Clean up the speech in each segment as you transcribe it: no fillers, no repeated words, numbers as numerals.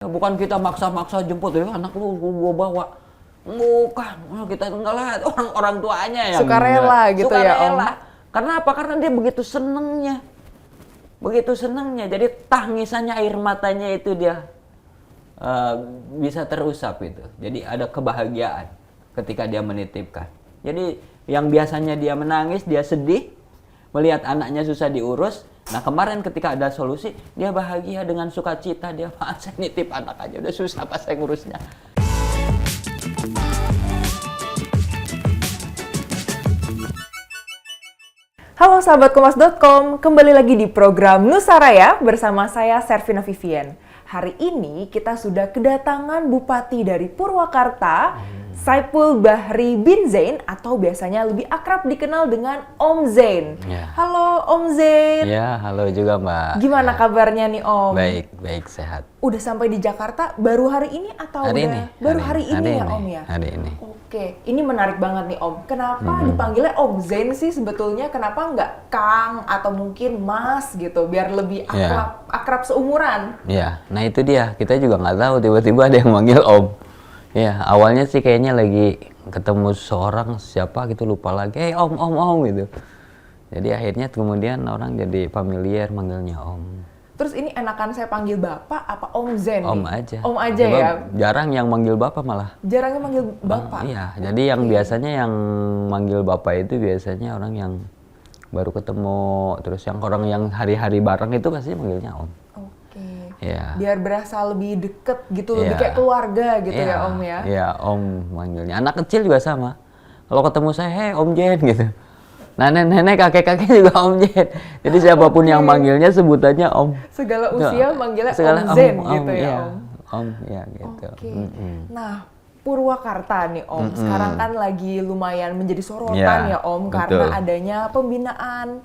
Bukan kita maksa-maksa jemput, ya anak lu gua bawa. Bukan, kita enggak lah, orang tuanya yang sukarela gitu ya Om. Karena apa? Karena dia begitu senengnya. Begitu senengnya. Jadi tangisannya, air matanya itu dia bisa terusap itu. Jadi ada kebahagiaan ketika dia menitipkan. Jadi yang biasanya dia menangis, dia sedih melihat anaknya susah diurus. Nah kemarin ketika ada solusi, dia bahagia dengan sukacita. Dia saya nitip anak aja, udah susah pas saya ngurusnya. Halo sahabat Kompas.com, kembali lagi di program Nusaraya bersama saya Servina Vivian. Hari ini kita sudah kedatangan Bupati dari Purwakarta, Saipul Bahri bin Zain, atau biasanya lebih akrab dikenal dengan Om Zain. Ya. Halo Om Zain. Ya, halo juga Mbak. Gimana kabarnya nih Om? Baik, baik, sehat. Udah sampai di Jakarta baru hari ini atau Hari udah ini, baru hari ini ya ini, Om ya? Hari ini. Oke, ini menarik banget nih Om. Kenapa dipanggilnya Om Zain sih sebetulnya? Kenapa nggak Kang atau mungkin Mas gitu? Biar lebih akrab seumuran. Ya, nah itu dia. Kita juga nggak tahu tiba-tiba ada yang manggil Om. Ya, awalnya sih kayaknya lagi ketemu seorang siapa gitu, lupa lagi. Om gitu. Jadi akhirnya kemudian orang jadi familiar manggilnya Om. Terus ini enakan saya panggil Bapak apa Om Zain? Om aja. Om aja Sebab ya? Jarang yang manggil Bapak malah. Jarangnya manggil Bapak? Iya, jadi yang biasanya yang manggil Bapak itu biasanya orang yang baru ketemu. Terus yang orang yang hari-hari bareng itu pasti manggilnya Om. Oke. Ya. Biar berasa lebih deket gitu, lebih kayak keluarga gitu ya Om ya? Iya, Om manggilnya. Anak kecil juga sama. Kalau ketemu saya, hey Om Jen gitu. Nah nenek, kakek-kakek juga Om Jen. Jadi siapapun yang manggilnya sebutannya Om. Segala usia manggilnya Segala Om Zain gitu ya iya. Om? Om, ya gitu. Oke. Nah, Purwakarta nih Om, sekarang kan lagi lumayan menjadi sorotan ya Om, karena adanya pembinaan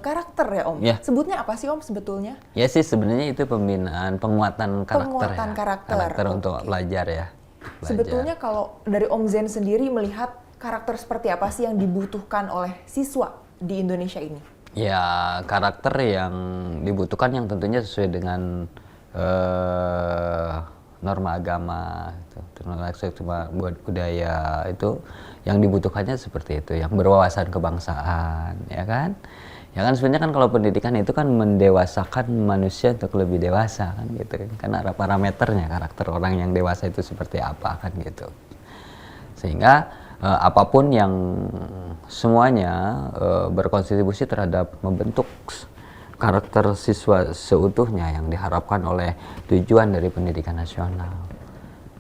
karakter ya Om. Ya. Sebutnya apa sih Om sebetulnya? Ya sih sebenarnya itu pembinaan, penguatan karakter. Penguatan karakter. Untuk pelajar ya. Pelajar. Sebetulnya kalau dari Om Zain sendiri melihat karakter seperti apa sih yang dibutuhkan oleh siswa di Indonesia ini? Ya karakter yang dibutuhkan yang tentunya sesuai dengan norma agama, norma seksual budaya itu yang dibutuhkannya seperti itu, yang berwawasan kebangsaan, ya kan? Ya kan sebenarnya kan kalau pendidikan itu kan mendewasakan manusia untuk lebih dewasa kan gitu kan, karena ada parameternya karakter orang yang dewasa itu seperti apa kan gitu, sehingga apapun yang semuanya berkontribusi terhadap membentuk karakter siswa seutuhnya yang diharapkan oleh tujuan dari pendidikan nasional.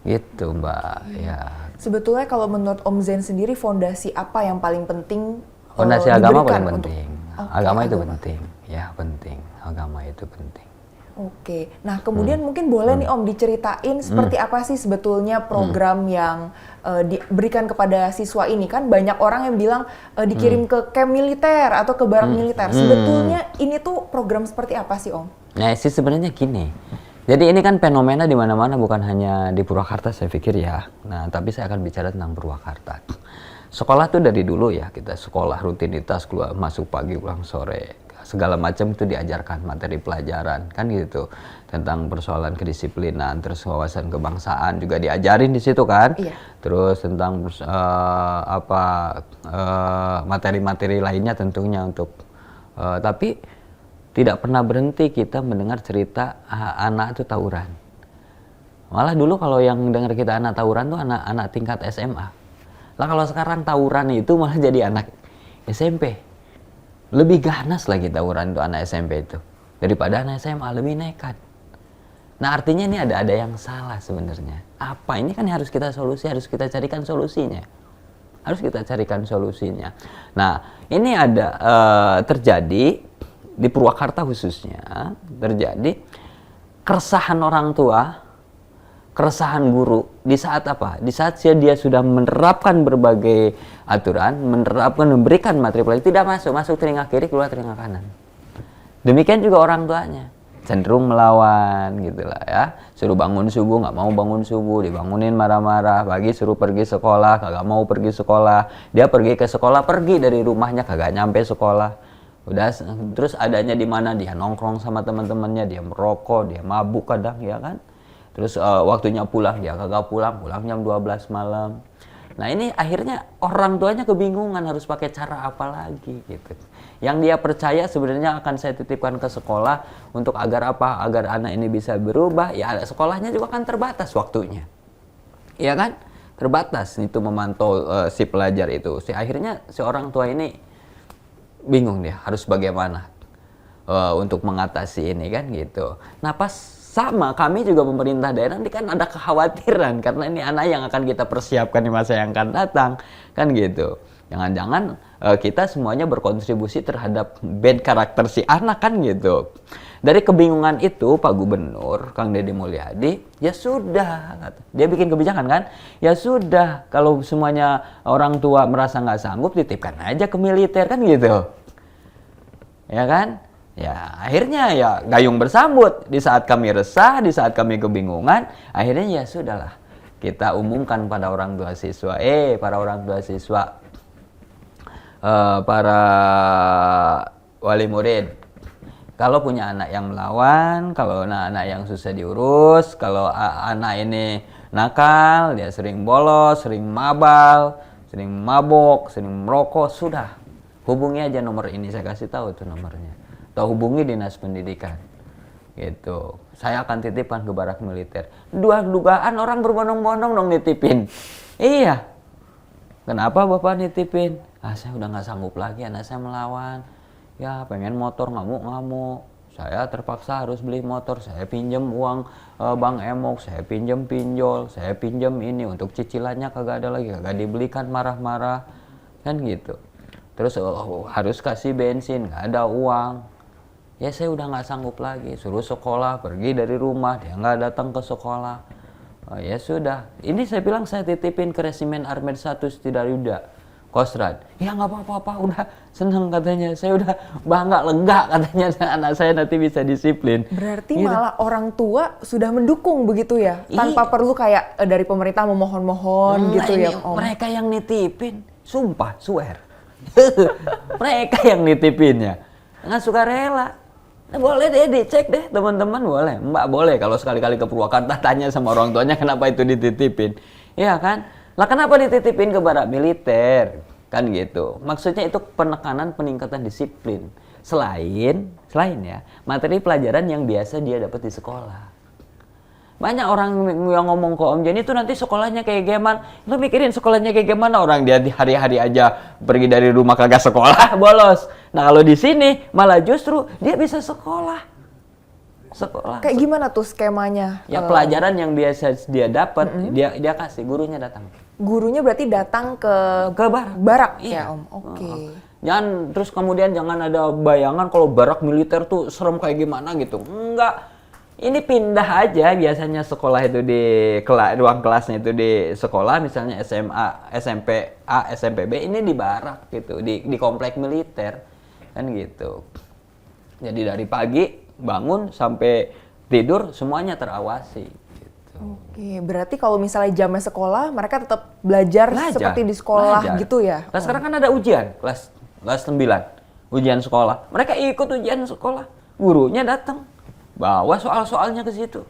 Gitu Mbak. Ya. Sebetulnya kalau menurut Om Zain sendiri fondasi apa yang paling penting? Fondasi agama paling penting. Agama itu agama. penting. Ya penting. Agama itu penting. Oke, nah kemudian mungkin boleh nih Om diceritain seperti apa sih sebetulnya program yang diberikan kepada siswa ini? Kan banyak orang yang bilang dikirim ke camp militer atau ke barak militer. Sebetulnya ini tuh program seperti apa sih Om? Nah sih sebenarnya gini. Jadi ini kan fenomena di mana-mana, bukan hanya di Purwakarta saya pikir ya. Nah tapi saya akan bicara tentang Purwakarta. Sekolah tuh dari dulu ya, kita sekolah rutinitas, keluar masuk pagi pulang sore. Segala macam itu diajarkan materi pelajaran kan gitu, tentang persoalan kedisiplinan, terus wawasan kebangsaan juga diajarin di situ kan. Iya. Terus tentang materi-materi lainnya tentunya untuk tapi tidak pernah berhenti kita mendengar cerita anak itu tawuran. Malah dulu kalau yang dengar kita anak tawuran tuh anak-anak tingkat SMA. Lah kalau sekarang tawuran itu malah jadi anak SMP. Lebih ganas lagi tawuran itu anak SMP itu daripada anak SMA, lebih nekat. Nah artinya ini ada yang salah sebenarnya. Apa ini kan harus kita carikan solusinya. Nah ini ada terjadi di Purwakarta khususnya, terjadi keresahan orang tua, keresahan guru di saat apa? Di saat dia sudah menerapkan berbagai aturan, memberikan materi pelajaran, tidak masuk telinga kiri, keluar telinga kanan. Demikian juga orang tuanya, cenderung melawan gitulah ya. Suruh bangun subuh, nggak mau bangun subuh, dibangunin marah-marah, pagi suruh pergi sekolah, kagak mau pergi sekolah. Dia pergi ke sekolah, pergi dari rumahnya kagak nyampe sekolah. Udah terus adanya di mana dia nongkrong sama teman-temannya, dia merokok, dia mabuk kadang ya kan. Terus waktunya pulang dia kagak pulang jam 12 malam. Nah ini akhirnya orang tuanya kebingungan harus pakai cara apa lagi gitu. Yang dia percaya sebenarnya akan saya titipkan ke sekolah untuk agar apa? Agar anak ini bisa berubah. Ya sekolahnya juga kan terbatas waktunya. Iya kan? Terbatas itu memantau si pelajar itu. Akhirnya si orang tua ini bingung dia harus bagaimana untuk mengatasi ini kan gitu. Nah pas sama kami juga pemerintah daerah ini kan ada kekhawatiran karena ini anak yang akan kita persiapkan di masa yang akan datang kan gitu. Jangan-jangan kita semuanya berkontribusi terhadap bad karakter si anak kan gitu. Dari kebingungan itu Pak Gubernur Kang Deddy Mulyadi ya sudah dia bikin kebijakan kan ya sudah kalau semuanya orang tua merasa nggak sanggup titipkan aja ke militer kan gitu ya kan. Ya akhirnya ya gayung bersambut di saat kami resah, di saat kami kebingungan, akhirnya ya sudahlah kita umumkan pada orang tua siswa, para orang tua siswa, para wali murid, kalau punya anak yang melawan, kalau anak yang susah diurus, kalau anak ini nakal, dia sering bolos, sering mabal, sering mabok, sering merokok, sudah hubungi aja nomor ini, saya kasih tahu tuh nomornya. Atau hubungi dinas pendidikan gitu. Saya akan titipkan ke barak militer. Dugaan orang berbondong-bondong dong nitipin. Iya. Kenapa bapak nitipin? Saya udah nggak sanggup lagi, anak saya melawan. Ya pengen motor ngamuk-ngamuk. Saya terpaksa harus beli motor. Saya pinjam uang Bang Emok. Saya pinjam pinjol. Saya pinjam ini untuk cicilannya kagak ada lagi. Kagak dibelikan marah-marah. Kan gitu. Terus harus kasih bensin, nggak ada uang. Ya saya udah nggak sanggup lagi, suruh sekolah, pergi dari rumah, dia nggak datang ke sekolah. Ya sudah, ini saya bilang saya titipin ke Resimen Armet 1 Setidaryuda, Kostrad. Ya nggak apa-apa, udah seneng katanya, saya udah bangga, lega katanya anak saya nanti bisa disiplin. Berarti gitu. malah orang tua sudah mendukung begitu ya, tanpa perlu kayak dari pemerintah memohon-mohon gitu ya Om. Mereka yang nitipin, sumpah, swear. Mereka yang nitipinnya, nggak suka rela. Nah, boleh deh dicek deh teman-teman, boleh Mbak, boleh kalau sekali-kali ke Purwakarta tanya sama orang tuanya kenapa itu dititipin, ya kan? Lah kenapa dititipin ke barak militer kan gitu? Maksudnya itu penekanan peningkatan disiplin selain ya materi pelajaran yang biasa dia dapat di sekolah. Banyak orang yang ngomong ke Om Jenny itu nanti sekolahnya kayak gimana? Lu mikirin sekolahnya kayak gimana? Orang dia di hari-hari aja pergi dari rumah kagak sekolah, bolos. Nah kalau di sini malah justru dia bisa sekolah. Kayak gimana tuh skemanya? Ya pelajaran yang biasa dia dapat, dia kasih, gurunya datang. Gurunya berarti datang ke barak iya. Ya Om. Oke. Jangan terus kemudian jangan ada bayangan kalau barak militer tuh serem kayak gimana gitu. Enggak. Ini pindah aja biasanya sekolah itu di ruang kelasnya itu di sekolah misalnya SMA, SMP A, SMP B ini di barak gitu, di komplek militer kan gitu. Jadi dari pagi bangun sampai tidur semuanya terawasi. Gitu. Oke, berarti kalau misalnya jamnya sekolah mereka tetap belajar seperti di sekolah gitu ya? Nah, sekarang kan ada ujian kelas 9, ujian sekolah. Mereka ikut ujian sekolah, gurunya datang. Bawa soal-soalnya ke situ.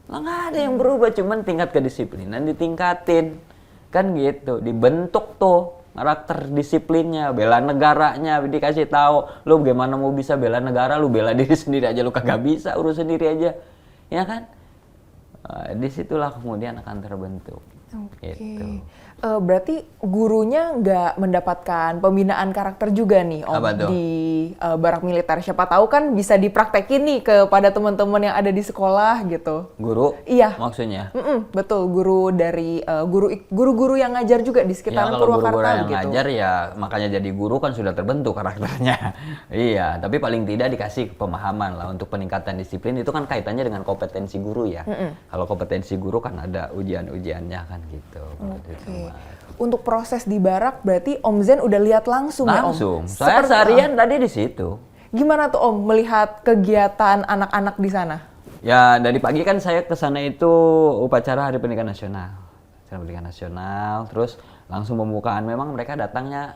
Lah nggak ada yang berubah, cuman tingkat kedisiplinan ditingkatin. Kan gitu, dibentuk tuh karakter disiplinnya, bela negaranya, dikasih tahu, lu gimana mau bisa bela negara, lu bela diri sendiri aja lu kagak bisa, urus sendiri aja. Ya kan? Disitulah kemudian akan terbentuk. Oke. Gitu. Berarti gurunya nggak mendapatkan pembinaan karakter juga nih Om di barak militer. Siapa tahu kan bisa dipraktekin nih kepada teman-teman yang ada di sekolah gitu. Guru? Iya. Maksudnya? Betul, guru dari guru-guru yang ngajar juga di sekitaran Purwakarta gitu. Kalau guru yang ngajar ya makanya jadi guru kan sudah terbentuk karakternya. Iya, tapi paling tidak dikasih pemahaman lah untuk peningkatan disiplin itu kan kaitannya dengan kompetensi guru ya. Kalau kompetensi guru kan ada ujian-ujiannya kan gitu. Oke. Untuk proses di barak berarti Om Zen udah lihat langsung ya Om? Langsung. Saya seharian tadi di situ. Gimana tuh Om melihat kegiatan anak-anak di sana? Ya dari pagi kan saya ke sana itu upacara Hari Pendidikan Nasional. Hari Pendidikan Nasional, terus langsung pembukaan. Memang mereka datangnya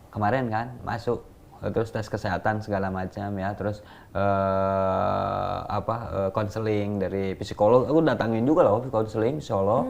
kemarin kan masuk terus tes kesehatan segala macam ya, terus konseling dari psikolog. Aku datangin juga loh konseling psikolog.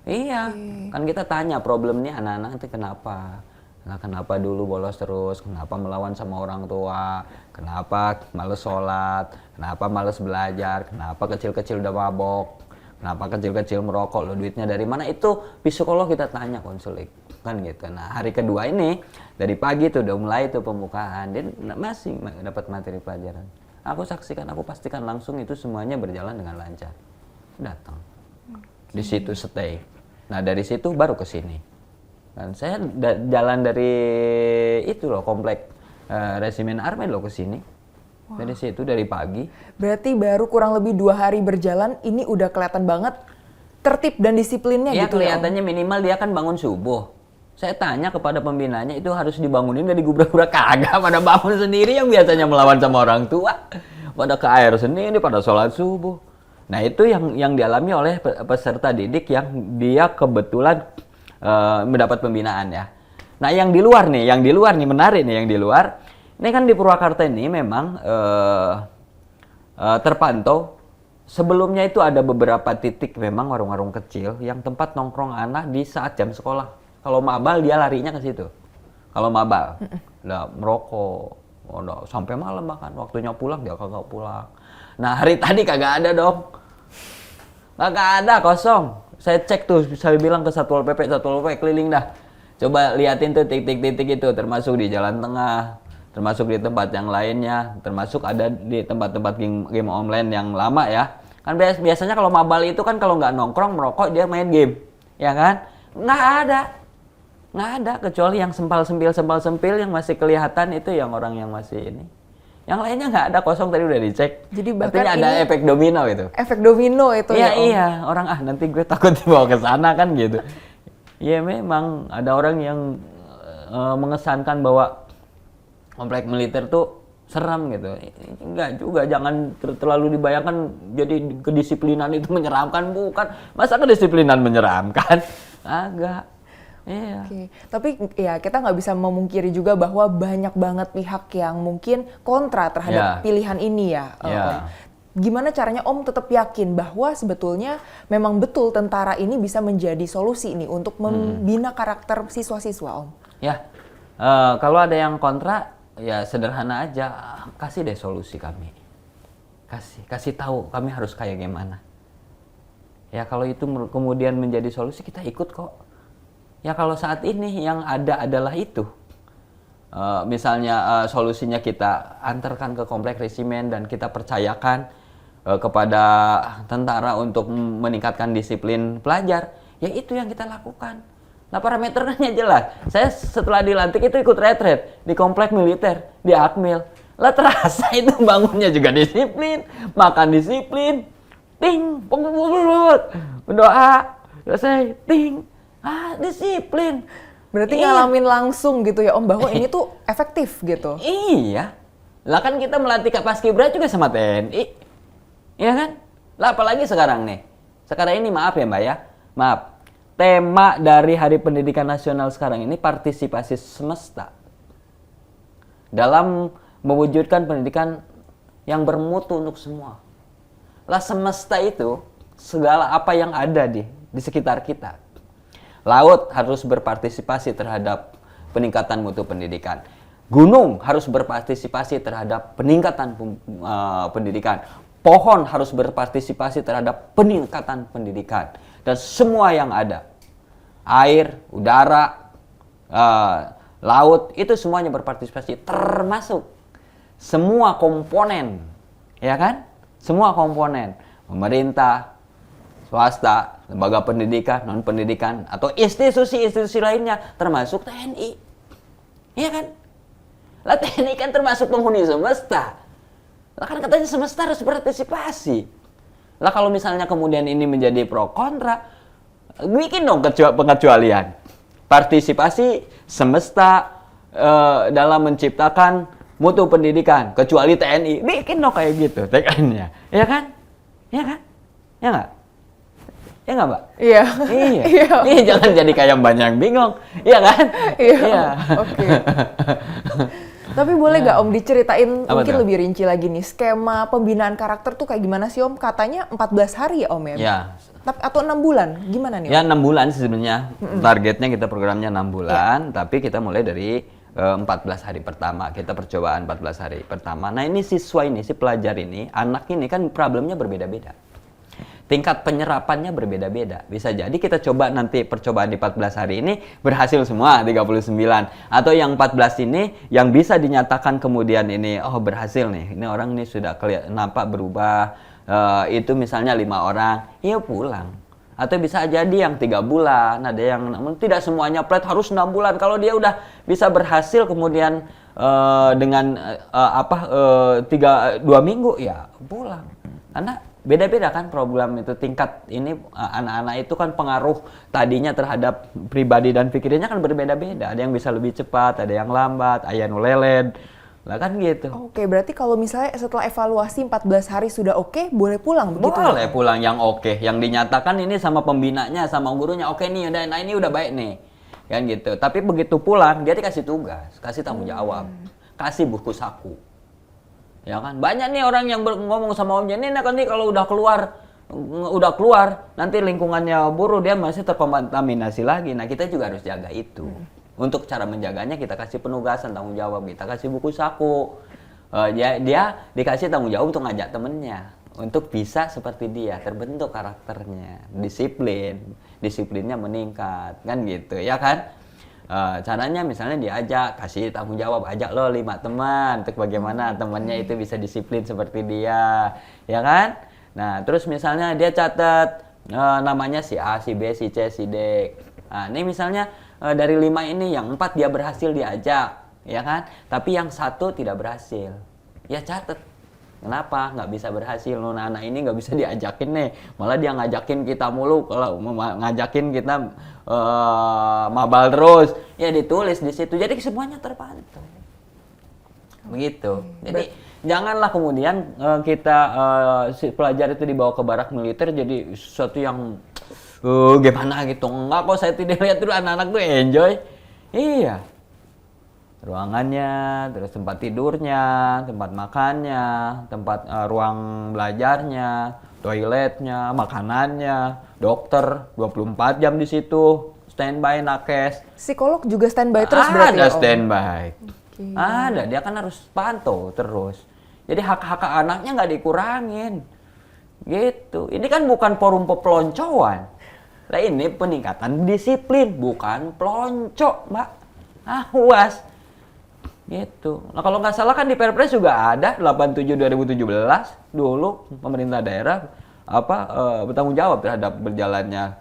Iya, kan kita tanya problemnya anak-anak itu kenapa. Nah, kenapa dulu bolos terus, kenapa melawan sama orang tua, kenapa males sholat, kenapa males belajar, kenapa kecil-kecil udah mabok, kenapa kecil-kecil merokok, lo duitnya dari mana, itu psikolog kita tanya konseling, kan gitu. Nah, hari kedua ini, dari pagi tuh udah mulai tuh pembukaan, dia masih dapat materi pelajaran. Aku saksikan, aku pastikan langsung itu semuanya berjalan dengan lancar. Datang, di situ stay. Nah, dari situ baru ke sini. Dan saya jalan dari itu loh, komplek Resimen Army loh ke sini. Dari situ dari pagi. Berarti baru kurang lebih 2 hari berjalan, ini udah kelihatan banget tertib dan disiplinnya Ya, gitu ya, Om? kelihatannya minimal dia kan bangun subuh. Saya tanya kepada pembinanya, itu harus dibangunin dari gubrak-gubrak, kagak, pada bangun sendiri yang biasanya melawan sama orang tua. Pada ke air sendiri, pada sholat subuh. Nah, itu yang dialami oleh peserta didik yang dia kebetulan mendapat pembinaan ya. Nah, yang di luar nih menarik nih, yang di luar. Ini kan di Purwakarta ini memang terpantau sebelumnya itu ada beberapa titik memang warung-warung kecil yang tempat nongkrong anak di saat jam sekolah. Kalau mabal dia larinya ke situ. Kalau mabal, udah merokok, udah sampai malam bahkan waktunya pulang dia kagak pulang. Nah, hari tadi kagak ada dong. Kagak ada, kosong. Saya cek tuh, saya bilang ke Satpol PP keliling dah. Coba liatin tuh titik-titik itu, termasuk di jalan tengah, termasuk di tempat yang lainnya, termasuk ada di tempat-tempat game online yang lama ya. Kan biasanya kalau mabal itu kan kalau nggak nongkrong merokok dia main game, ya kan? Nggak ada, kecuali yang sempal-sempil yang masih kelihatan itu yang orang yang masih ini. Yang lainnya nggak ada, kosong, tadi udah dicek. Jadi bahkan artinya ada efek domino itu. Efek domino itu ya, Om? Iya, orang nanti gue takut dibawa ke sana kan gitu. Ya memang ada orang yang mengesankan bahwa komplek militer tuh seram gitu. Enggak juga, jangan terlalu dibayangkan jadi kedisiplinan itu menyeramkan, bukan. Masa kedisiplinan menyeramkan? Agak. Iya. Oke. Tapi ya kita nggak bisa memungkiri juga bahwa banyak banget pihak yang mungkin kontra terhadap pilihan ini ya, Om. Gimana caranya Om tetap yakin bahwa sebetulnya memang betul tentara ini bisa menjadi solusi ini untuk membina karakter siswa-siswa, Om? Ya, kalau ada yang kontra, ya sederhana aja, kasih deh solusi kami. Kasih tahu kami harus kayak gimana. Ya kalau itu kemudian menjadi solusi, kita ikut kok. Ya kalau saat ini yang ada adalah itu. Misalnya solusinya kita antarkan ke komplek resimen dan kita percayakan kepada tentara untuk meningkatkan disiplin pelajar, ya itu yang kita lakukan. Nah, parameternya jelas. Saya setelah dilantik itu ikut retret di komplek militer, di Akmil. Lah terasa itu bangunnya juga disiplin, makan disiplin, ting, berdoa, selesai, ting. Disiplin. Berarti ngalamin langsung gitu ya Om, bahwa ini tuh efektif gitu. Iya. Lah kan kita melatih Paskibra juga sama TNI. Iya kan? Lah apalagi sekarang nih. Sekarang ini maaf ya Mbak ya. Maaf. Tema dari Hari Pendidikan Nasional sekarang ini partisipasi semesta. Dalam mewujudkan pendidikan yang bermutu untuk semua. Lah semesta itu segala apa yang ada di sekitar kita. Laut harus berpartisipasi terhadap peningkatan mutu pendidikan. Gunung harus berpartisipasi terhadap peningkatan pendidikan. Pohon harus berpartisipasi terhadap peningkatan pendidikan. Dan semua yang ada. Air, udara, laut, itu semuanya berpartisipasi. Termasuk semua komponen. Ya kan? Semua komponen. Pemerintah, swasta, lembaga pendidikan, non-pendidikan, atau institusi-institusi lainnya, termasuk TNI. Iya kan? Lah TNI kan termasuk penghuni semesta. Lah kan katanya semesta harus berpartisipasi. Lah kalau misalnya kemudian ini menjadi pro kontra, bikin dong pengecualian. Partisipasi semesta dalam menciptakan mutu pendidikan, kecuali TNI. Bikin dong kayak gitu tagline-nya. Iya kan? Iya kan? Ya nggak? Ya nggak Mbak? Iya. Iya, jangan jadi kayak banyak yang bingung. Iya kan? Iya. Oke. Tapi boleh nggak Om diceritain Apa mungkin tuh? lebih rinci lagi nih, skema pembinaan karakter tuh kayak gimana sih Om? Katanya 14 hari ya Om ya? Ya, Atau 6 bulan? Gimana nih Om? ya 6 bulan sih sebenarnya. Targetnya kita programnya 6 bulan, tapi kita mulai dari 14 hari pertama. Kita percobaan 14 hari pertama. Nah ini siswa ini, si pelajar ini, anak ini kan problemnya berbeda-beda. Tingkat penyerapannya berbeda-beda. Bisa jadi kita coba nanti percobaan di 14 hari ini berhasil semua 39. Atau yang 14 ini yang bisa dinyatakan kemudian ini, oh berhasil nih. Ini orang ini sudah nampak berubah. Itu misalnya 5 orang, ya pulang. Atau bisa jadi yang 3 bulan, ada yang tidak semuanya flat harus 6 bulan. Kalau dia udah bisa berhasil kemudian dengan 2 minggu ya pulang. Karena beda-beda kan program itu, tingkat ini anak-anak itu kan pengaruh tadinya terhadap pribadi dan pikirannya kan berbeda-beda. Ada yang bisa lebih cepat, ada yang lambat, aya nu leled. Lah kan gitu. Oke, berarti kalau misalnya setelah evaluasi 14 hari sudah oke, boleh pulang begitu? Boleh pulang yang oke, yang dinyatakan ini sama pembinanya, sama gurunya oke nih, nah ini udah baik nih. Kan gitu. Tapi begitu pulang dia dikasih tugas, kasih tanggung jawab, kasih buku saku. Ya kan, banyak nih orang yang ngomong sama omnya, ini nanti kalau udah keluar, nanti lingkungannya buruk, dia masih terkontaminasi lagi. Nah kita juga harus jaga itu. Untuk cara menjaganya kita kasih penugasan, tanggung jawab, kita kasih buku saku. Dia dikasih tanggung jawab untuk ngajak temennya, untuk bisa seperti dia, terbentuk karakternya, disiplinnya meningkat, kan gitu, ya kan? Caranya misalnya diajak, kasih tanggung jawab, ajak lo 5 teman untuk bagaimana temannya itu bisa disiplin seperti dia, ya kan? Nah terus misalnya dia catat namanya si A, si B, si C, si D. Nah ini misalnya dari 5 ini yang 4 dia berhasil diajak, ya kan? Tapi yang 1 tidak berhasil, ya catat. Kenapa nggak bisa berhasil? Nah, anak ini nggak bisa diajakin nih, malah dia ngajakin kita mulu. Kalau ngajakin kita mabal terus, ya ditulis di situ. Jadi semuanya terpantau. Begitu. Jadi janganlah kemudian si pelajar itu dibawa ke barak militer jadi sesuatu yang gimana gitu. Enggak kok, saya tidak lihat dulu anak-anak tuh enjoy. Iya. Ruangannya, terus tempat tidurnya, tempat makannya, tempat ruang belajarnya, toiletnya, makanannya, dokter 24 jam di situ, standby nakes. Psikolog juga standby terus berarti Ada ya, Om? standby. Oke. Ada, dia kan harus pantau terus. Jadi hak-hak anaknya nggak dikurangin. Gitu. Ini kan bukan forum peloncoan. Nah ini peningkatan disiplin, bukan pelonco, Mbak. Awas. Gitu. Nah kalau nggak salah kan di Perpres juga ada 87/2017 dulu pemerintah daerah bertanggung jawab terhadap berjalannya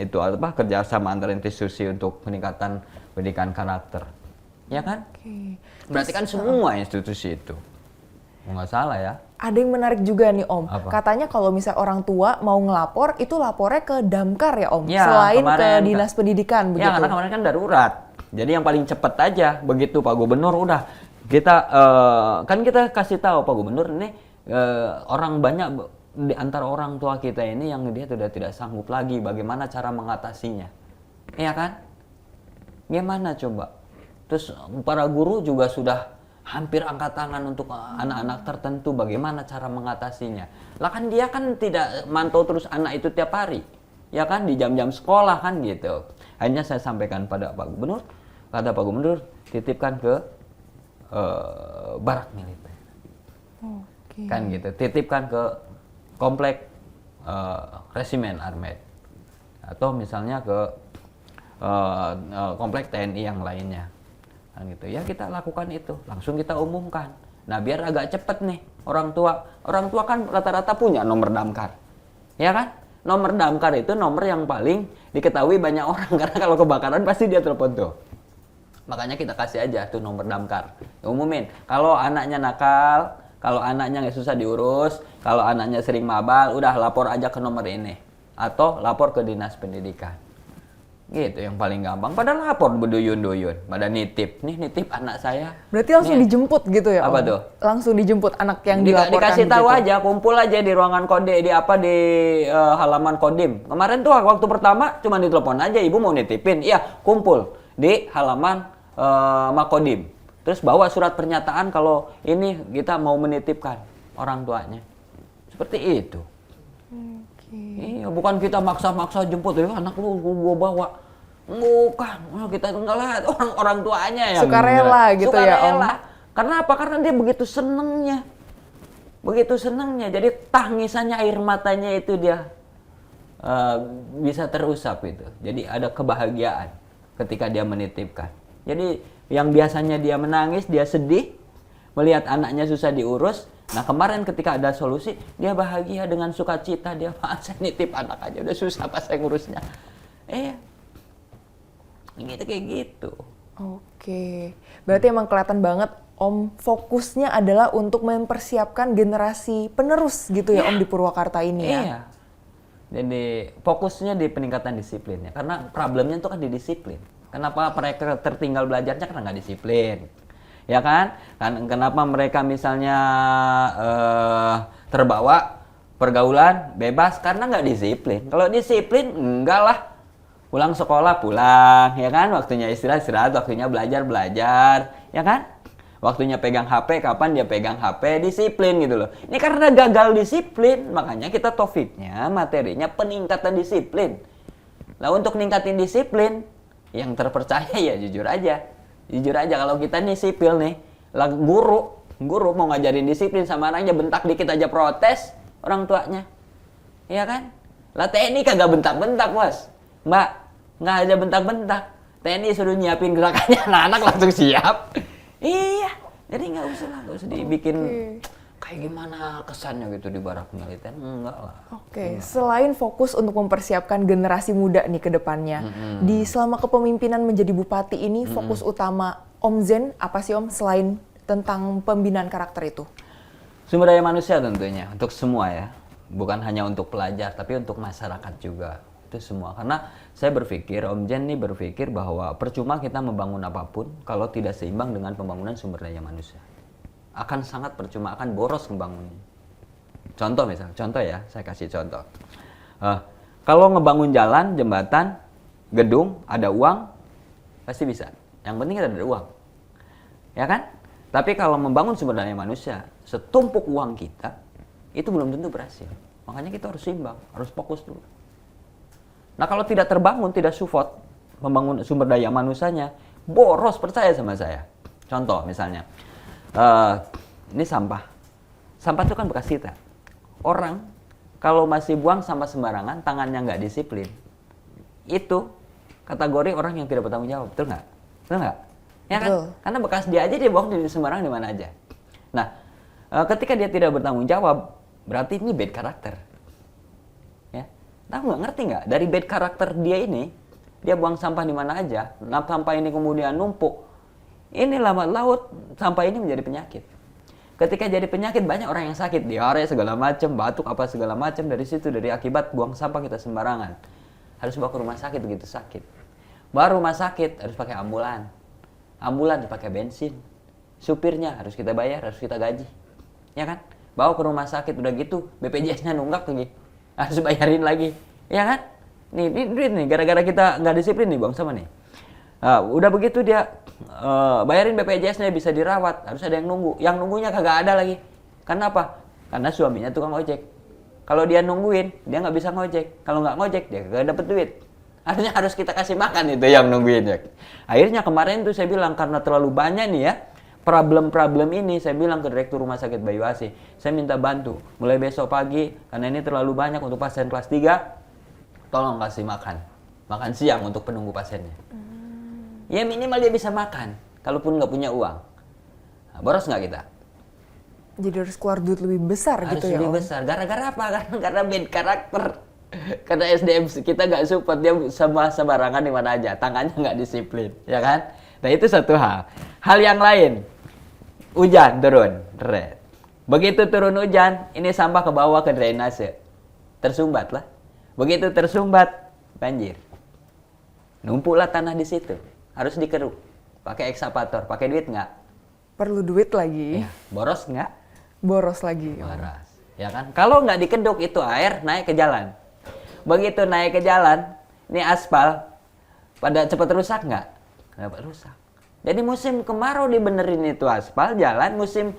itu kerjasama antar institusi untuk peningkatan pendidikan karakter, ya kan? Oke. Berarti kan semua institusi itu, nggak salah ya. Ada yang menarik juga nih Om. Apa? Katanya kalau misalnya orang tua mau ngelapor, itu lapornya ke Damkar ya Om? Ya, Selain ke kemarin, Dinas Pendidikan Ya begitu? karena kemarin kan darurat. Jadi yang paling cepat aja begitu Pak Gubernur udah kita kan kita kasih tahu Pak Gubernur ini orang banyak di antara orang tua kita ini yang dia sudah tidak sanggup lagi, bagaimana cara mengatasinya, iya kan? Gimana coba? Terus para guru juga sudah hampir angkat tangan untuk anak-anak tertentu, bagaimana cara mengatasinya. Lah kan dia kan tidak mantau terus anak itu tiap hari, ya kan, di jam-jam sekolah kan gitu. Akhirnya saya sampaikan pada Pak Gubernur, kata Pak Gubernur titipkan ke barak militer. Oke. Kan gitu, titipkan ke komplek resimen armet atau misalnya ke komplek TNI yang lainnya, kan gitu ya. Kita lakukan itu, langsung kita umumkan. Nah biar agak cepet nih orang tua kan rata-rata punya nomor damkar, ya kan? Nomor damkar itu nomor yang paling diketahui banyak orang karena kalau kebakaran pasti dia telepon tuh. Makanya kita kasih aja tuh nomor damkar, umumin. Kalau anaknya nakal, kalau anaknya nggak susah diurus, kalau anaknya sering mabal, udah lapor aja ke nomor ini atau lapor ke Dinas Pendidikan. Gitu yang paling gampang. Padahal lapor berduyun-duyun, pada nitip anak saya. Berarti langsung Nih. dijemput gitu ya Om? Apa tuh? Langsung dijemput anak yang dilaporkan Dikasih tahu begitu? aja, kumpul aja di ruangan kode di halaman Kodim. Kemarin tuh waktu pertama cuma ditelepon aja, ibu mau nitipin, iya kumpul di halaman Makodim. Terus bawa surat pernyataan kalau ini kita mau menitipkan orang tuanya. Seperti itu. Iya, bukan kita maksa-maksa jemput, anak lu gua bawa. Bukan, kita enggak lah, orang tuanya yang sukarela gitu ya, Om. Karena apa? Karena dia begitu senengnya. Begitu senengnya. Jadi tangisannya, air matanya itu dia bisa terusap itu. Jadi ada kebahagiaan ketika dia menitipkan. Jadi yang biasanya dia menangis, dia sedih melihat anaknya susah diurus. Nah, kemarin ketika ada solusi, dia bahagia dengan sukacita. Dia, saya nitip anak aja, udah susah pas saya ngurusnya. Gitu, kayak gitu. Oke, berarti emang kelihatan banget Om fokusnya adalah untuk mempersiapkan generasi penerus gitu ya, Om, di Purwakarta ini ya? Iya. Jadi fokusnya di peningkatan disiplin ya, karena problemnya itu kan di disiplin. Kenapa mereka tertinggal belajarnya? Karena nggak disiplin. Ya kan? Kenapa mereka misalnya terbawa pergaulan bebas? Karena nggak disiplin. Kalau disiplin, enggak lah. Pulang sekolah, pulang. Ya kan? Waktunya istirahat, waktunya belajar, ya kan? Waktunya pegang HP, kapan dia pegang HP, disiplin gitu loh. Ini karena gagal disiplin, makanya kita topiknya, materinya peningkatan disiplin. Nah, untuk ningkatin disiplin, yang terpercaya ya jujur aja. Jujur aja, kalau kita nih sipil nih, lah guru mau ngajarin disiplin sama anaknya, bentak dikit aja protes orang tuanya. Iya kan? Lah TNI kagak bentak-bentak, Bos. Mbak, nggak ada bentak-bentak. TNI suruh nyiapin gerakannya, anak-anak langsung siap. Iya, jadi nggak usah dibikin kayak gimana kesannya gitu di barak militer, enggak lah. Oke, selain fokus untuk mempersiapkan generasi muda nih ke depannya, di selama kepemimpinan menjadi bupati ini, fokus utama Om Zen apa sih, Om, selain tentang pembinaan karakter itu? Sumber daya manusia tentunya, untuk semua ya. Bukan hanya untuk pelajar, tapi untuk masyarakat juga. Itu semua, karena saya berpikir, Om Zen nih berpikir bahwa percuma kita membangun apapun kalau tidak seimbang dengan pembangunan sumber daya manusia. Akan sangat percuma, akan boros membangunnya. Contoh ya, saya kasih contoh. Kalau ngebangun jalan, jembatan, gedung, ada uang, pasti bisa. Yang penting ada uang, ya kan? Tapi kalau membangun sumber daya manusia, setumpuk uang kita, itu belum tentu berhasil. Makanya kita harus seimbang, harus fokus dulu. Nah, kalau tidak terbangun, tidak support membangun sumber daya manusianya, boros, percaya sama saya. Contoh misalnya, ini sampah. Sampah itu kan bekas kita. Orang kalau masih buang sampah sembarangan, tangannya nggak disiplin, itu kategori orang yang tidak bertanggung jawab, betul nggak? Betul nggak? Ya kan? Karena bekas dia aja, dia buang di sembarangan di mana aja. Nah, ketika dia tidak bertanggung jawab, berarti ini bad karakter. Tahu nggak, ngerti nggak? Dari bad karakter dia ini, dia buang sampah di mana aja, sampah ini kemudian numpuk. Ini lambat laut, sampah ini menjadi penyakit. Ketika jadi penyakit, banyak orang yang sakit, diare segala macam, batuk apa segala macam, dari situ, dari akibat buang sampah kita sembarangan. Harus bawa ke rumah sakit begitu sakit. Baru rumah sakit, harus pakai ambulan. Ambulan dipakai bensin. Supirnya harus kita bayar, harus kita gaji. Ya kan? Bawa ke rumah sakit, udah gitu, BPJS-nya nunggak lagi. Harus bayarin lagi, ya kan? Nih duit nih, gara-gara kita nggak disiplin nih, bang sama nih. Udah begitu dia bayarin BPJS-nya, bisa dirawat, harus ada yang nunggu. Yang nunggunya kagak ada lagi. Karena apa? Karena suaminya tukang ojek. Kalau dia nungguin, dia nggak bisa ngojek. Kalau nggak ngojek, dia kagak dapet duit. Artinya harus kita kasih makan itu yang nungguin ya. Akhirnya kemarin tuh saya bilang, karena terlalu banyak nih ya problem-problem ini, saya bilang ke Direktur Rumah Sakit Bayu Asih, saya minta bantu mulai besok pagi, karena ini terlalu banyak untuk pasien kelas 3, tolong kasih makan siang untuk penunggu pasiennya. Ya minimal dia bisa makan, kalaupun nggak punya uang. Nah, boros nggak kita? Jadi harus keluar duit lebih besar harus gitu ya, lebih besar. Gara-gara apa? Karena bad karakter. Karena SDM kita nggak support, dia sembarangan di mana aja, tangannya nggak disiplin, ya kan? Nah, itu satu hal. Hal yang lain, hujan turun, begitu turun hujan, ini sampah ke bawah ke drainase, tersumbat lah. Begitu tersumbat, banjir, numpuklah tanah di situ, harus dikeruk, pakai ekskavator, pakai duit nggak? Perlu duit lagi. Ya, boros nggak? Boros lagi. Boros, ya kan? Kalau nggak dikeduk itu air naik ke jalan. Begitu naik ke jalan, ini aspal, pada cepat rusak nggak? Dapat rusak. Jadi musim kemarau dibenerin itu aspal jalan, musim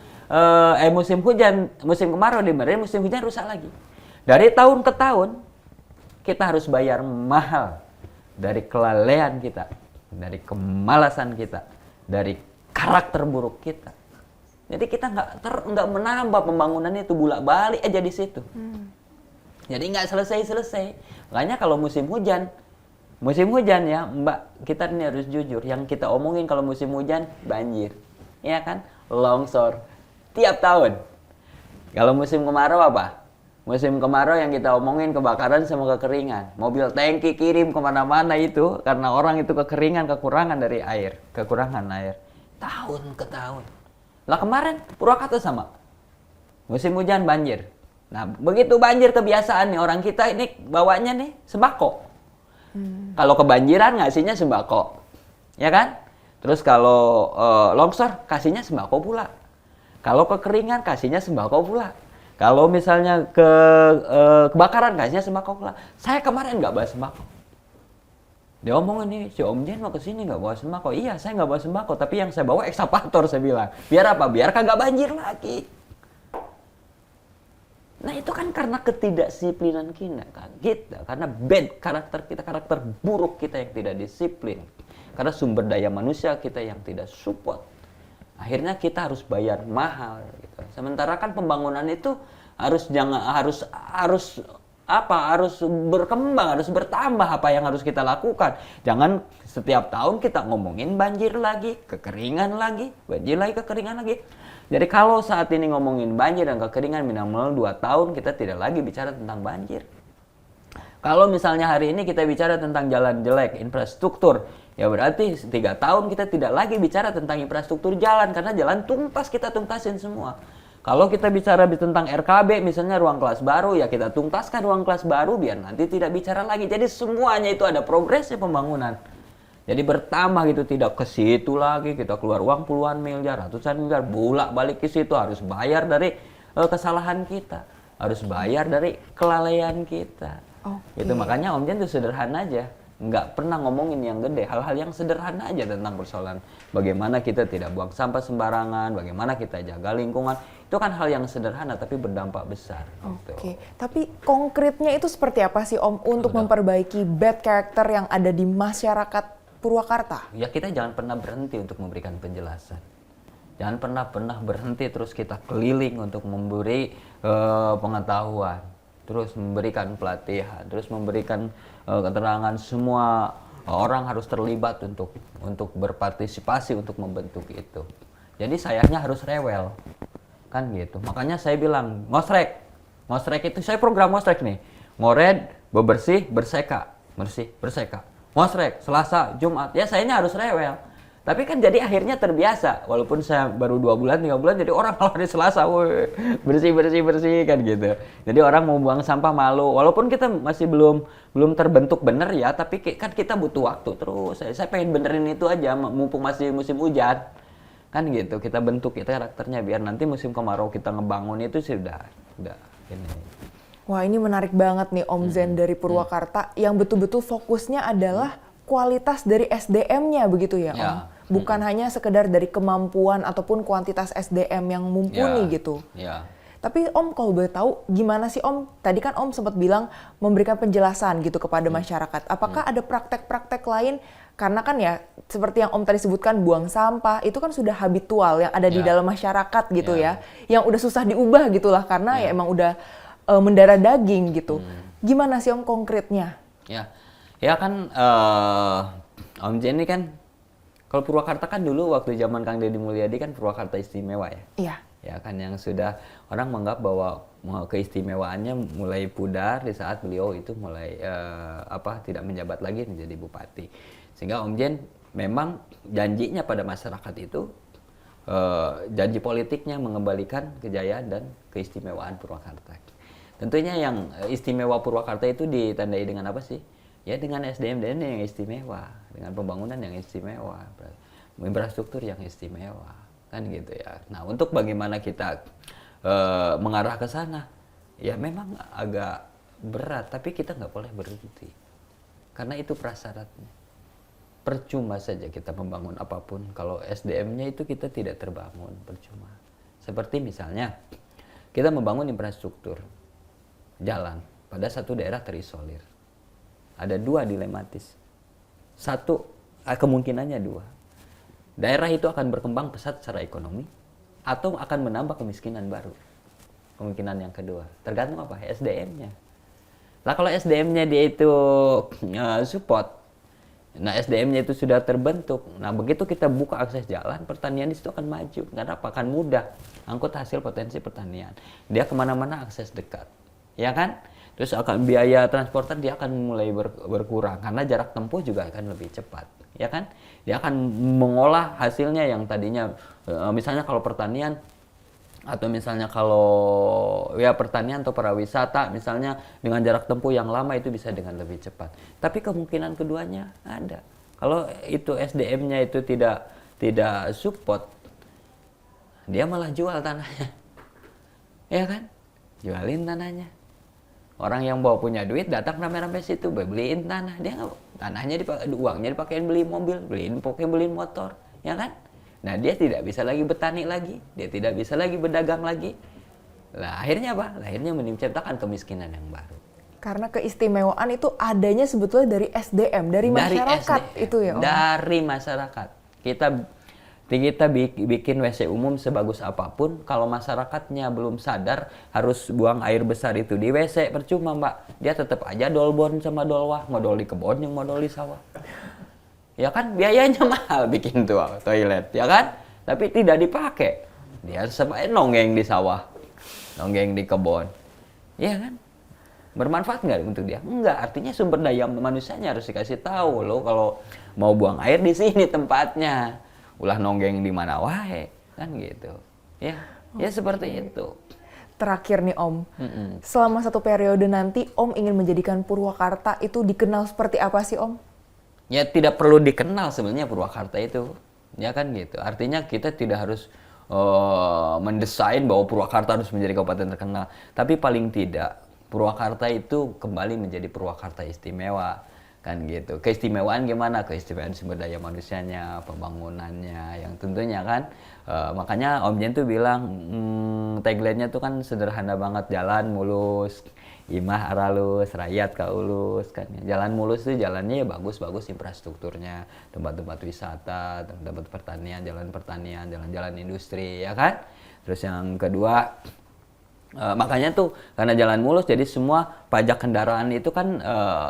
hujan, musim kemarau dibenerin, musim hujan rusak lagi. Dari tahun ke tahun kita harus bayar mahal dari kelalaian kita, dari kemalasan kita, dari karakter buruk kita. Jadi kita nggak menambah pembangunan itu, bolak-balik aja di situ. Jadi nggak selesai-selesai. Makanya kalau musim hujan ya Mbak, kita ini harus jujur. Yang kita omongin kalau musim hujan, banjir. Iya kan? Longsor. Tiap tahun. Kalau musim kemarau apa? Musim kemarau yang kita omongin kebakaran sama kekeringan. Mobil tangki kirim kemana-mana itu, karena orang itu kekeringan, kekurangan air. Tahun ke tahun. Lah kemarin Purwakarta sama. Musim hujan banjir. Nah, begitu banjir kebiasaan nih orang kita ini bawanya nih sembako. Kalau kebanjiran ngasihnya sembako. Ya kan? Terus kalau longsor kasihnya sembako pula. Kalau kekeringan kasihnya sembako pula. Kalau misalnya kebakaran kasihnya sembako pula. Saya kemarin nggak bawa sembako. Dia omongin nih, si Om Jen mau kesini nggak bawa sembako. Iya, saya nggak bawa sembako, tapi yang saya bawa ekskavator, saya bilang. Biar apa? Biar kagak banjir lagi. Nah itu kan karena ketidakdisiplinan kita, karena bad karakter kita, karakter buruk kita yang tidak disiplin. Karena sumber daya manusia kita yang tidak support. Akhirnya kita harus bayar mahal. Gitu. Sementara kan pembangunan itu harus berkembang, harus bertambah apa yang harus kita lakukan. Jangan setiap tahun kita ngomongin banjir lagi, kekeringan lagi, banjir lagi, kekeringan lagi. Jadi kalau saat ini ngomongin banjir dan kekeringan minimal 2 tahun kita tidak lagi bicara tentang banjir. Kalau misalnya hari ini kita bicara tentang jalan jelek, infrastruktur, ya berarti 3 tahun kita tidak lagi bicara tentang infrastruktur jalan, karena jalan tuntas, kita tuntasin semua. Kalau kita bicara tentang RKB, misalnya ruang kelas baru, ya kita tuntaskan ruang kelas baru biar nanti tidak bicara lagi. Jadi semuanya itu ada progresnya pembangunan. Jadi bertambah gitu, tidak ke situ lagi, kita keluar uang puluhan miliar, ratusan miliar, bolak-balik ke situ, harus bayar dari kesalahan kita, harus bayar dari kelalaian kita. Itu makanya Om Jen itu sederhana aja, nggak pernah ngomongin yang gede, hal-hal yang sederhana aja tentang persoalan bagaimana kita tidak buang sampah sembarangan, bagaimana kita jaga lingkungan. Itu kan hal yang sederhana tapi berdampak besar. Oke, tapi konkretnya itu seperti apa sih Om untuk memperbaiki bad character yang ada di masyarakat Purwakarta? Ya kita jangan pernah berhenti untuk memberikan penjelasan. Jangan pernah berhenti terus kita keliling untuk memberi pengetahuan, terus memberikan pelatihan, terus memberikan keterangan. Semua orang harus terlibat untuk berpartisipasi untuk membentuk itu. Jadi sayangnya harus rewel. Kan gitu. Makanya saya bilang ngosrek. Ngosrek itu saya program ngosrek nih. Ngored, bebersih, berseka. Bersih, berseka. Ngosrek, Selasa, Jumat. Ya sayanya harus rewel. Tapi kan jadi akhirnya terbiasa. Walaupun saya baru 2 bulan, 3 bulan, jadi orang kalau hari Selasa, woy, bersih kan gitu. Jadi orang mau buang sampah malu. Walaupun kita masih belum terbentuk bener ya, tapi kan kita butuh waktu terus. Saya pengen benerin itu aja, mumpung masih musim hujan. Kan gitu, kita bentuk kita karakternya biar nanti musim kemarau kita ngebangun itu sudah ini. Wah, ini menarik banget nih Om Zen dari Purwakarta yang betul-betul fokusnya adalah kualitas dari SDM-nya begitu ya Om. Bukan hanya sekedar dari kemampuan ataupun kuantitas SDM yang mumpuni gitu. Tapi Om kalau boleh tahu gimana sih Om? Tadi kan Om sempat bilang memberikan penjelasan gitu kepada masyarakat. Apakah ada praktek-praktek lain? Karena kan ya seperti yang Om tadi sebutkan, buang sampah itu kan sudah habitual yang ada di dalam masyarakat gitu ya. Yang udah susah diubah gitulah karena ya emang udah mendarah daging gitu. Gimana sih Om konkretnya? Ya kan Om Jen ini kan kalau Purwakarta kan dulu waktu zaman Kang Deddy Mulyadi kan Purwakarta istimewa ya. Iya. Ya kan yang sudah orang menganggap bahwa keistimewaannya mulai pudar di saat beliau itu mulai tidak menjabat lagi menjadi bupati. Sehingga Om Jen memang janjinya pada masyarakat itu janji politiknya mengembalikan kejayaan dan keistimewaan Purwakarta. Tentunya yang istimewa Purwakarta itu ditandai dengan apa sih? Ya dengan SDM yang istimewa, dengan pembangunan yang istimewa, infrastruktur yang istimewa, kan gitu ya. Nah untuk bagaimana kita mengarah ke sana, ya memang agak berat, tapi kita nggak boleh berhenti, karena itu prasyaratnya. percuma saja kita membangun apapun kalau SDM-nya itu kita tidak terbangun, percuma. Seperti misalnya kita membangun infrastruktur jalan pada satu daerah terisolir. Ada dua dilematis. Satu, kemungkinannya dua. Daerah itu akan berkembang pesat secara ekonomi atau akan menambah kemiskinan baru. Kemungkinan yang kedua, tergantung apa? SDM-nya. Lah kalau SDM-nya dia itu support, nah SDM-nya itu sudah terbentuk. Nah begitu kita buka akses jalan, pertanian di situ akan maju. Karena apa? Akan mudah angkut hasil potensi pertanian. Dia kemana-mana akses dekat, ya kan? Terus akan biaya transportasi dia akan mulai berkurang karena jarak tempuh juga akan lebih cepat, ya kan? Dia akan mengolah hasilnya yang tadinya, misalnya kalau pertanian atau misalnya kalau ya pertanian atau pariwisata misalnya dengan jarak tempuh yang lama itu bisa dengan lebih cepat. Tapi kemungkinan keduanya ada. Kalau itu SDM-nya itu tidak support, dia malah jual tanahnya. Ya kan? Jualin tanahnya. Orang yang bawa punya duit datang rame-rame situ beliin tanah. Dia tanahnya uangnya dipakai beli mobil, beliin motor, ya kan? Nah dia tidak bisa lagi bertani lagi, dia tidak bisa lagi berdagang lagi. Lah akhirnya apa? Akhirnya menciptakan kemiskinan yang baru. Karena keistimewaan itu adanya sebetulnya dari SDM, dari masyarakat SDM, itu ya Om? Dari masyarakat. Kita bikin WC umum sebagus apapun, kalau masyarakatnya belum sadar harus buang air besar itu di WC, percuma Mbak. Dia tetap aja dolbon sama dolwah, modal di kebun yang modal di sawah. Ya kan biayanya mahal bikin toilet, ya kan? Tapi tidak dipakai. Dia sampai nonggeng di sawah, nonggeng di kebun. Ya kan? Bermanfaat nggak untuk dia? Enggak, artinya sumber daya manusianya harus dikasih tahu loh kalau mau buang air di sini tempatnya. Ulah nonggeng di mana wae, kan gitu. Ya, ya seperti itu. Terakhir nih Om, selama satu periode nanti Om ingin menjadikan Purwakarta itu dikenal seperti apa sih Om? Ya tidak perlu dikenal sebenarnya Purwakarta itu, ya kan gitu. Artinya kita tidak harus mendesain bahwa Purwakarta harus menjadi kabupaten terkenal. Tapi paling tidak Purwakarta itu kembali menjadi Purwakarta istimewa, kan gitu. Keistimewaan gimana? Keistimewaan sumber daya manusianya, pembangunannya, yang tentunya kan. Makanya Om Jen tuh bilang tagline-nya tuh kan sederhana banget, jalan mulus. Imah aralus, rakyat kaulus kan. Jalan mulus itu jalannya ya bagus-bagus infrastrukturnya, tempat-tempat wisata, tempat pertanian, jalan-jalan industri, ya kan. Terus yang kedua, makanya tuh karena jalan mulus jadi semua pajak kendaraan itu kan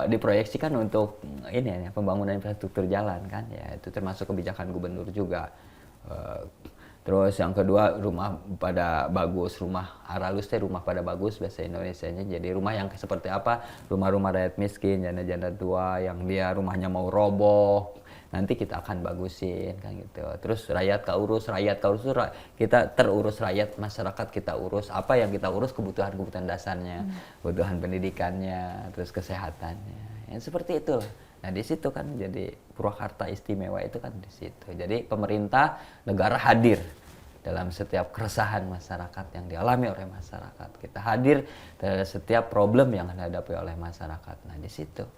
diproyeksikan untuk ini ya, pembangunan infrastruktur jalan kan. Ya itu termasuk kebijakan gubernur juga. Terus yang kedua rumah pada bagus, rumah aralus teh rumah pada bagus bahasa Indonesianya. Jadi rumah yang seperti apa? Rumah-rumah rakyat miskin, janda-janda tua yang dia rumahnya mau roboh, nanti kita akan bagusin kan gitu. Terus rakyat kaurus itu kita terurus rakyat, masyarakat kita urus. Apa yang kita urus? Kebutuhan dasarnya, kebutuhan pendidikannya, terus kesehatannya. Yang seperti itu. Nah di situ kan jadi Purwakarta istimewa itu kan di situ. Jadi pemerintah negara hadir dalam setiap keresahan masyarakat yang dialami oleh masyarakat. Kita hadir dalam setiap problem yang dihadapi oleh masyarakat. Nah di situ.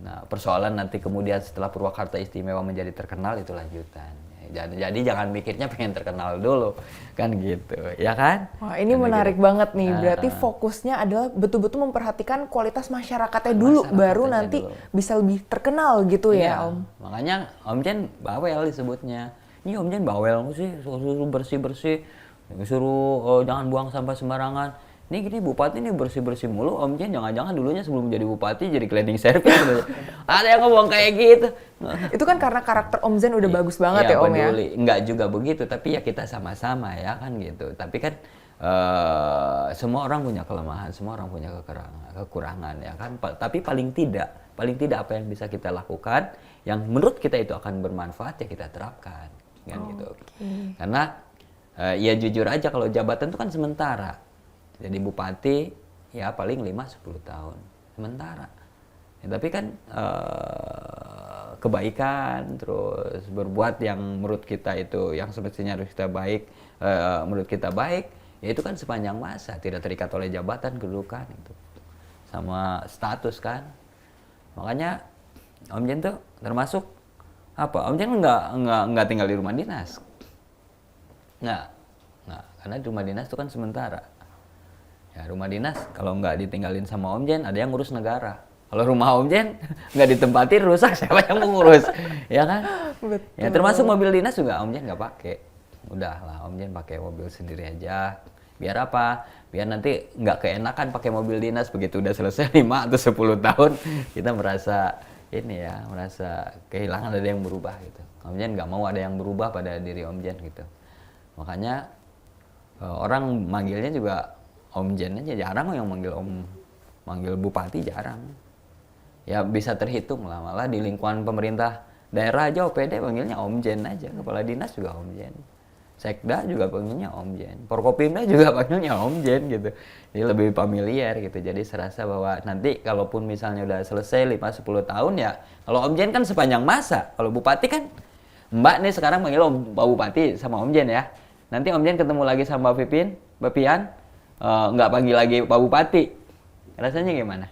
Nah persoalan nanti kemudian setelah Purwakarta istimewa menjadi terkenal itu lanjutan. Jadi jangan mikirnya pengen terkenal dulu, kan gitu, ya kan? Wah ini kan menarik gitu banget nih, berarti fokusnya adalah betul-betul memperhatikan kualitas masyarakatnya dulu, baru nanti bisa lebih terkenal gitu ya Om? Makanya Om Jen bawel disebutnya. Ini Om Jen bawel sih, suruh bersih-bersih, suruh jangan buang sampah sembarangan. Ini gini bupati ini bersih-bersih mulu, Om Jen jangan-jangan dulunya sebelum jadi bupati jadi cleaning service. Ada yang ngomong kayak gitu. Itu kan karena karakter Om Zen udah bagus banget ya Om peduli. Ya? Enggak juga begitu, tapi ya kita sama-sama ya kan gitu. Tapi kan semua orang punya kelemahan, semua orang punya kekurangan ya kan. Tapi paling tidak apa yang bisa kita lakukan yang menurut kita itu akan bermanfaat ya kita terapkan kan gitu. Karena ya jujur aja kalau jabatan itu kan sementara. Jadi bupati ya paling 5-10 tahun sementara. Ya, tapi kan kebaikan terus berbuat yang menurut kita itu yang semestinya harus kita baik, menurut kita baik, ya itu kan sepanjang masa tidak terikat oleh jabatan kedudukan itu sama status kan. Makanya Om Jen tuh termasuk Apa? Om Jen nggak tinggal di rumah dinas. Nggak, karena di rumah dinas itu kan sementara. Ya rumah dinas kalau nggak ditinggalin sama Om Jen, ada yang ngurus negara. Kalau rumah Om Jen nggak ditempatin rusak, siapa yang mau ngurus? Ya kan? Betul. Ya termasuk mobil dinas juga Om Jen nggak pakai. Udah lah Om Jen pakai mobil sendiri aja. Biar apa? Biar nanti nggak keenakan pakai mobil dinas, begitu udah selesai 5 atau 10 tahun kita merasa kehilangan, ada yang berubah gitu. Om Jen nggak mau ada yang berubah pada diri Om Jen gitu. Makanya orang manggilnya juga Om Jen aja, jarang yang manggil bupati, jarang. Ya bisa terhitung lah, malah di lingkungan pemerintah daerah aja OPD panggilnya Om Jen aja, kepala dinas juga Om Jen. Sekda juga panggilnya Om Jen, Forkopimda juga panggilnya Om Jen gitu. Jadi lebih familiar gitu. Jadi serasa bahwa nanti kalaupun misalnya udah selesai 5-10 tahun ya, kalau Om Jen kan sepanjang masa. Kalau bupati kan, Mbak nih sekarang panggil Pak Bupati sama Om Jen ya. Nanti Om Jen ketemu lagi sama Mbak Pian, nggak panggil lagi Pak Bupati. Rasanya gimana?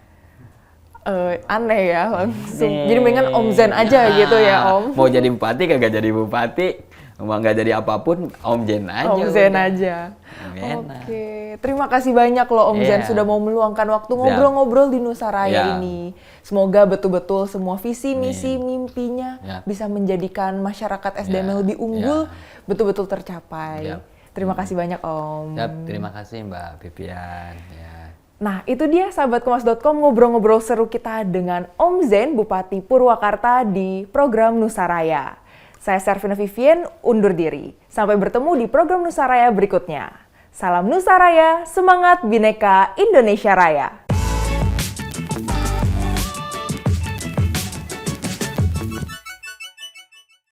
Aneh ya langsung. Jadi mendingan Om Zen aja gitu ya Om. Mau jadi bupati kagak jadi bupati, mau nggak jadi apapun Om Jen aja. Om Zen aja. Enak. Oke, terima kasih banyak loh Om Zen sudah mau meluangkan waktu ngobrol-ngobrol di Nusaraya ini. Semoga betul-betul semua visi, misi, mimpinya bisa menjadikan masyarakat SDM yang lebih unggul betul-betul tercapai. Terima kasih banyak Om. Terima kasih Mbak Vivian. Ya. Nah, itu dia sahabat Kompas.com ngobrol-ngobrol seru kita dengan Om Zen, Bupati Purwakarta di program Nusaraya. Saya Servina Vivien, undur diri. Sampai bertemu di program Nusaraya berikutnya. Salam Nusaraya, semangat Bhinneka Indonesia Raya.